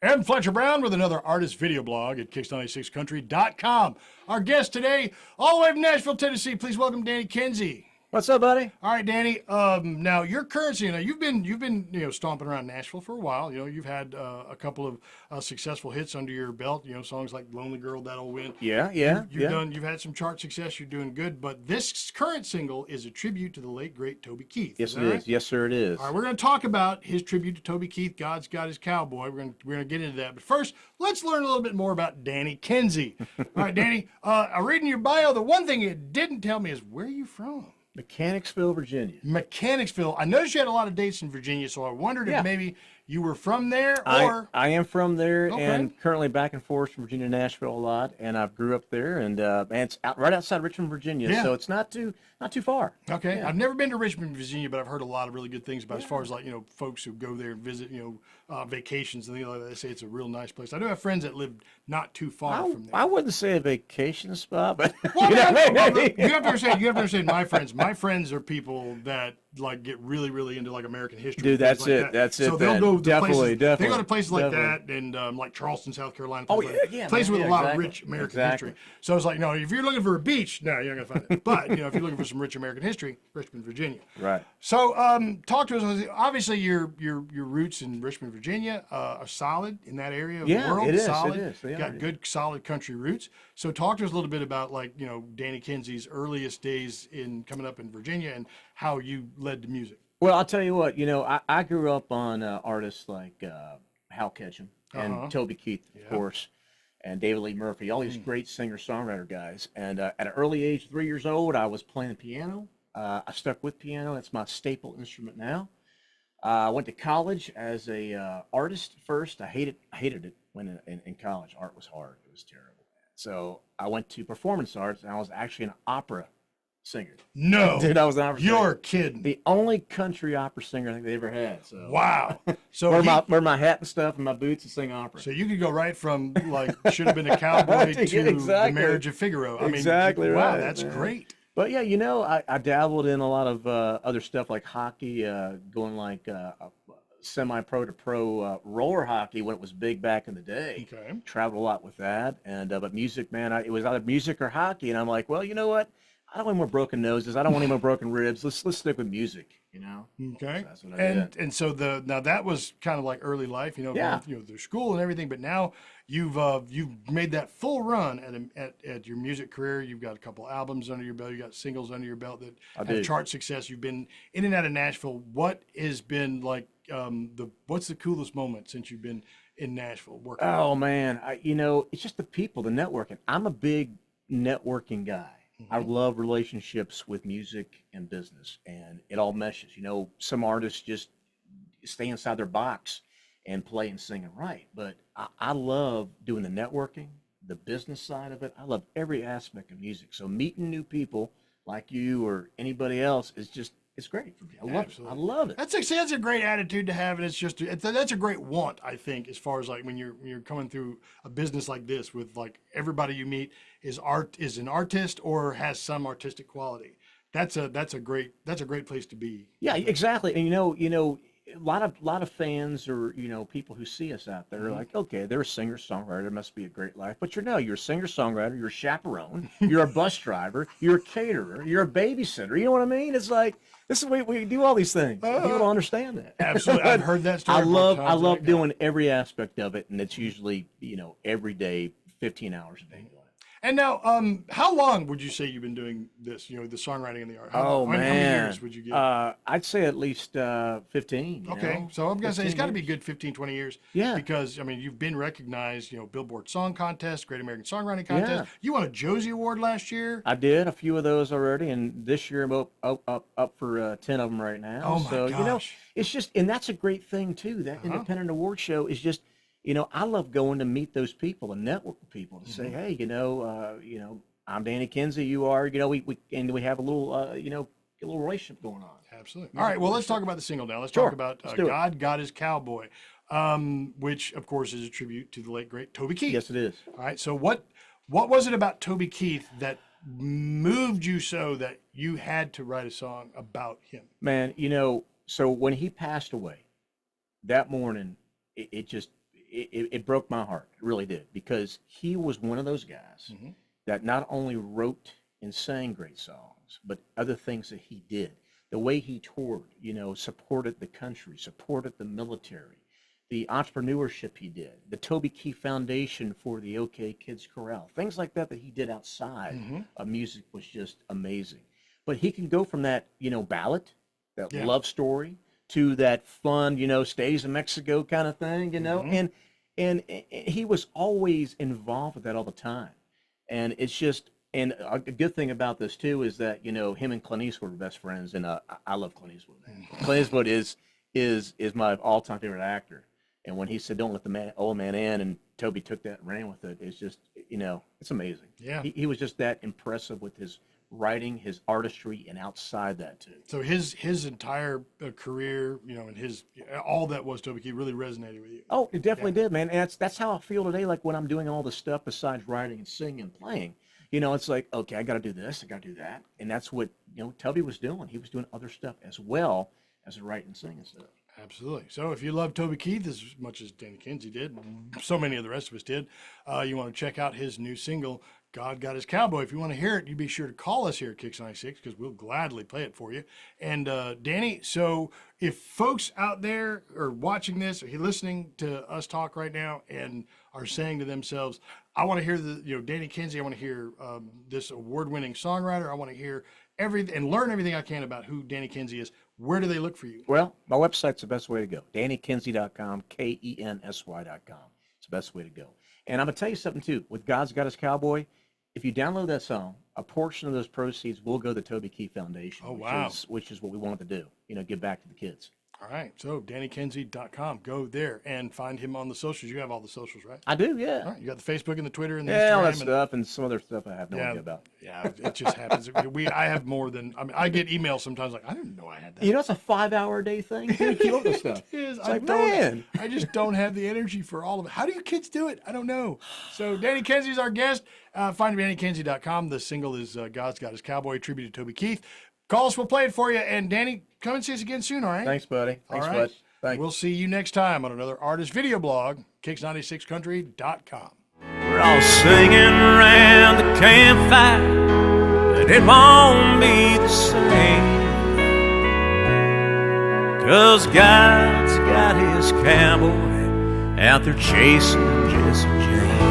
And Fletcher Brown with another artist video blog at Kicks96Country.com. Our guest today, all the way from Nashville, Tennessee. Please welcome Danny Kensy. What's up, buddy? All right, Danny. Now your currency. You've been stomping around Nashville for a while. You've had a couple of successful hits under your belt. Songs like "Lonely Girl," That'll Win. Yeah. You've had some chart success. You're doing good. But this current single is a tribute to the late great Toby Keith. Yes, it is. Right? Yes, sir, it is. All right, we're going to talk about his tribute to Toby Keith. God's Got His Cowboy. We're going to get into that. But first, let's learn a little bit more about Danny Kensy. All right, Danny. I read in your bio, the one thing it didn't tell me is where are you from? Mechanicsville, Virginia. Mechanicsville. I noticed you had a lot of dates in Virginia, so I wondered if maybe you were from there or... I am from there, Okay. and currently back and forth from Virginia to Nashville a lot, and I grew up there, and it's right outside Richmond, Virginia, so it's not too far. Okay. Yeah. I've never been to Richmond, Virginia, but I've heard a lot of really good things about it as far as folks who go there and visit, vacations and things like that. They say it's a real nice place. I do have friends that live not too far from there. I wouldn't say a vacation spot, but Well, you know, you have to understand my friends. My friends are people that get really, really into American history. Dude, things that's like it. That. That's it. So they'll go to Definitely. They go to places like that and like Charleston, South Carolina. Places with a lot of rich American history. So it's like, no, if you're looking for a beach, no, you're not gonna find it. But if you're looking for some rich American history, Richmond, Virginia. Right. So talk to us. Obviously, your roots in Richmond, Virginia are solid in that area of the world. It is. Solid. It is. They Got are. good, solid country roots. So talk to us a little bit about Danny Kensy's earliest days in coming up in Virginia and how you led to music. Well, I'll tell you what, I grew up on artists like Hal Ketchum and Toby Keith, of course, and David Lee Murphy, all these great singer-songwriter guys. And at an early age, 3 years old, I was playing the piano. I stuck with piano. That's my staple instrument now. I went to college as a artist first. I hated it when in college. Art was hard. It was terrible. So I went to performance arts, and I was actually an opera singer. No, Dude, I was an opera singer. You're kidding. The only country opera singer I think they ever had. So Wow. So wear my hat and stuff and my boots and sing opera. So you could go right from should have been a cowboy to The Marriage of Figaro. Exactly wow, right, that's man. great. But yeah, I dabbled in a lot of other stuff like hockey, going semi-pro to pro roller hockey when it was big back in the day. Okay. Traveled a lot with that, and but music, man, it was either music or hockey, and I'm like, well, you know what? I don't want any more broken noses. I don't want any more broken ribs. Let's stick with music, Okay. So that's what I did. And so now that was kind of like early life, going through school and everything. But now you've made that full run at your music career. You've got a couple albums under your belt. You got singles under your belt that have chart success. You've been in and out of Nashville. What has been what's the coolest moment since you've been in Nashville working? Oh man, it's just the people, the networking. I'm a big networking guy. I love relationships with music and business, and it all meshes. Some artists just stay inside their box and play and sing and write, but I love doing the networking, the business side of it. I love every aspect of music. So meeting new people like you or anybody else it's great for me. I love it. I love it. That's a great attitude to have, and that's a great want, I think, as far as when you're coming through a business like this with everybody you meet is an artist or has some artistic quality. That's a great place to be. Yeah, exactly. And a lot of fans or people who see us out there are like, okay, they're a singer songwriter, must be a great life. But you're a singer songwriter, you're a chaperone, you're a bus driver, you're a caterer, you're a babysitter. You know what I mean? It's like this is we do all these things. People don't understand that. Absolutely, I've heard that story. I love doing every aspect of it, and it's usually every day, 15 hours a day. And now, how long would you say you've been doing this? The songwriting and the art. How many years would you give? I'd say at least 15. Okay, so I'm gonna say it's got to be a good 15, 20 years. Yeah. Because you've been recognized. Billboard Song Contest, Great American Songwriting Contest. Yeah. You won a Josie Award last year. I did a few of those already, and this year I'm up for 10 of them right now. Oh my gosh. It's just, and that's a great thing too. That independent award show is just. I love going to meet those people and network with people to say, hey, I'm Danny Kensy. You are, we have a little, a little relationship going on. Absolutely. All right. Well, let's talk about the single now. Let's talk about God Got His Cowboy, which of course is a tribute to the late great Toby Keith. Yes, it is. All right. So what was it about Toby Keith that moved you so that you had to write a song about him? Man, so when he passed away that morning, it just it broke my heart. It really did, because he was one of those guys that not only wrote and sang great songs, but other things that he did. The way he toured, supported the country, supported the military, the entrepreneurship he did, the Toby Keith Foundation for the OK Kids Corral, things like that he did outside of music was just amazing. But he can go from that, ballad, that love story, to that fun, stays in Mexico kind of thing, and he was always involved with that all the time. And it's just, and a good thing about this too is that, him and Clint Eastwood were best friends, and I love Clint Eastwood, man. Clint Eastwood is my all-time favorite actor. And when he said, "Don't let the old man in," and Toby took that and ran with it, it's just, it's amazing. Yeah. He was just that impressive with his writing, his artistry, and outside that too. So his entire career, and all that was Toby Keith really resonated with you. Oh, it definitely did, man. And that's how I feel today. Like when I'm doing all this stuff besides writing and singing and playing, it's like, okay, I got to do this, I got to do that, and that's what Toby was doing. He was doing other stuff as well as writing and singing stuff. Absolutely. So if you love Toby Keith as much as Danny Kensy did, so many of the rest of us did, you want to check out his new single, God Got His Cowboy. If you want to hear it, you be sure to call us here at Kicks 96, because we'll gladly play it for you. And Danny, so if folks out there are watching this or listening to us talk right now and are saying to themselves, I want to hear Danny Kensy, I want to hear this award-winning songwriter, I want to hear everything and learn everything I can about who Danny Kensy is, where do they look for you? Well, my website's the best way to go. DannyKensy.com, KENSY.com. It's the best way to go. And I'm going to tell you something, too. With God's Got His Cowboy, if you download that song, a portion of those proceeds will go to the Toby Keith Foundation. Oh, wow. Which is what we wanted to do, give back to the kids. All right. So DannyKensy.com. Go there and find him on the socials. You have all the socials, right? I do, yeah. All right. You got the Facebook and the Twitter and the Instagram. Instagram. All that stuff and some other stuff I have no idea about. Yeah, it just happens. I have more than, I get emails sometimes like, I didn't know I had that. It's a 5-hour-a-day thing. You keep up with stuff. It is. It's man. I just don't have the energy for all of it. How do you kids do it? I don't know. So Danny Kensy is our guest. Find him at DannyKensy.com. The single is God's Got His Cowboy, tribute to Toby Keith. Call us, we'll play it for you. And Danny, come and see us again soon, all right? Thanks, buddy. Thanks, Fletch. Thanks. We'll see you next time on another artist video blog, Kicks96country.com. We're all singing around the campfire, but it won't be the same, 'cause God's got his cowboy out there chasing Jesse James.